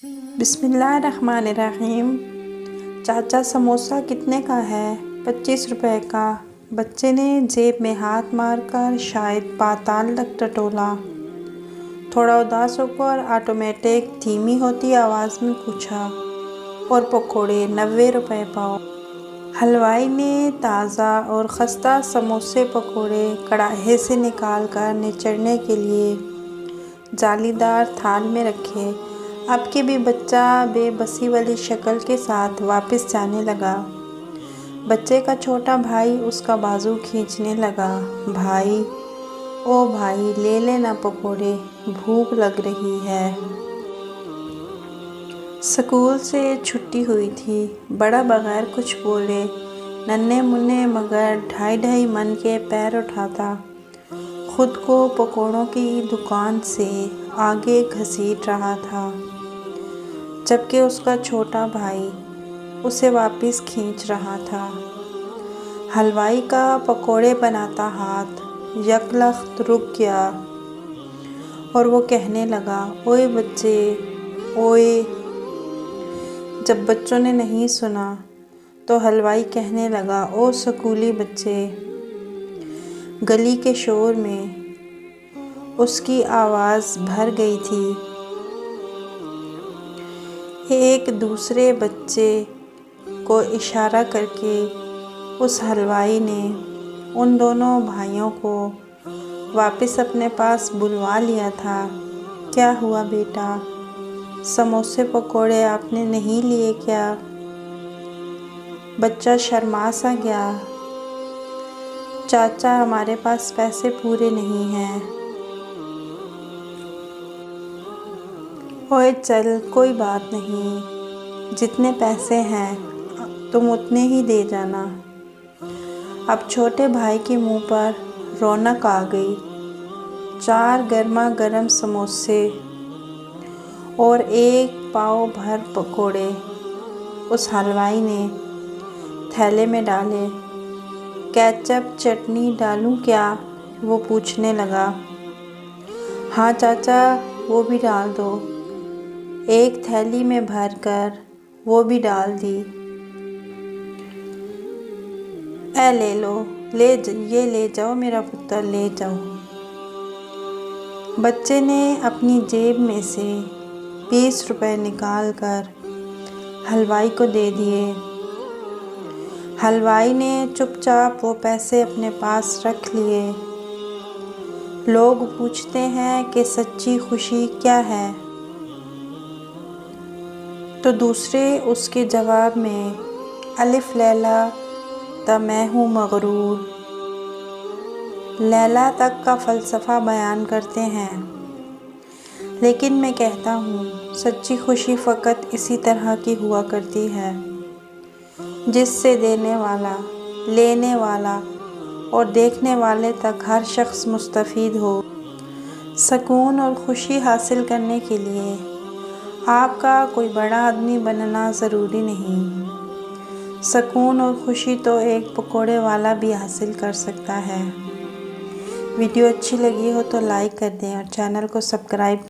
बिस्मिल्लाहिर्रहमानिर्रहीम। चाचा समोसा कितने का है? 25 रुपए का। बच्चे ने जेब में हाथ मारकर शायद पाताल तक टटोला। थोड़ा उदास होकर ऑटोमेटिक धीमी होती आवाज़ में पूछा, और पकोड़े 90 रुपए पाव। हलवाई ने ताज़ा और खस्ता समोसे पकोड़े कढ़ाई से निकाल कर निचड़ने के लिए जालीदार थाल में रखे। अब के भी बच्चा बेबसी वाली शक्ल के साथ वापस जाने लगा। बच्चे का छोटा भाई उसका बाजू खींचने लगा। भाई, ओ भाई, ले लेना पकोड़े, भूख लग रही है। स्कूल से छुट्टी हुई थी। बड़ा बगैर कुछ बोले नन्हे मुन्ने मगर ढाई मन के पैर उठाता खुद को पकोड़ों की दुकान से आगे घसीट रहा था, जबकि उसका छोटा भाई उसे वापस खींच रहा था। हलवाई का पकोड़े बनाता हाथ यकलख्त रुक गया और वो कहने लगा, ओए बच्चे, ओए। जब बच्चों ने नहीं सुना तो हलवाई कहने लगा, ओ स्कूली बच्चे। गली के शोर में उसकी आवाज़ भर गई थी। एक दूसरे बच्चे को इशारा करके उस हलवाई ने उन दोनों भाइयों को वापस अपने पास बुलवा लिया था। क्या हुआ बेटा, समोसे पकोड़े आपने नहीं लिए क्या? बच्चा शर्मा सा गया। चाचा, हमारे पास पैसे पूरे नहीं हैं। ओए चल, कोई बात नहीं, जितने पैसे हैं तुम उतने ही दे जाना। अब छोटे भाई के मुंह पर रौनक आ गई। 4 गर्मा गर्म समोसे और 1 पाव भर पकोड़े उस हलवाई ने थैले में डाले। केचप चटनी डालूं क्या? वो पूछने लगा। हाँ चाचा, वो भी डाल दो। एक थैली में भरकर वो भी डाल दी। ले लो, ये ले जाओ मेरा पुत्र, ले जाओ। बच्चे ने अपनी जेब में से 20 रुपए निकाल कर हलवाई को दे दिए। हलवाई ने चुपचाप वो पैसे अपने पास रख लिए। लोग पूछते हैं कि सच्ची खुशी क्या है, तो दूसरे उसके जवाब में अलिफ लैला द मैं हूँ मगरूर, लैला तक का फ़लसफ़ा बयान करते हैं। लेकिन मैं कहता हूँ, सच्ची खुशी फ़कत इसी तरह की हुआ करती है, जिससे देने वाला, लेने वाला और देखने वाले तक हर शख्स मुस्तफ़ीद हो। सुकून और खुशी हासिल करने के लिए आपका कोई बड़ा आदमी बनना ज़रूरी नहीं। सुकून और खुशी तो एक पकोड़े वाला भी हासिल कर सकता है। वीडियो अच्छी लगी हो तो लाइक कर दें और चैनल को सब्सक्राइब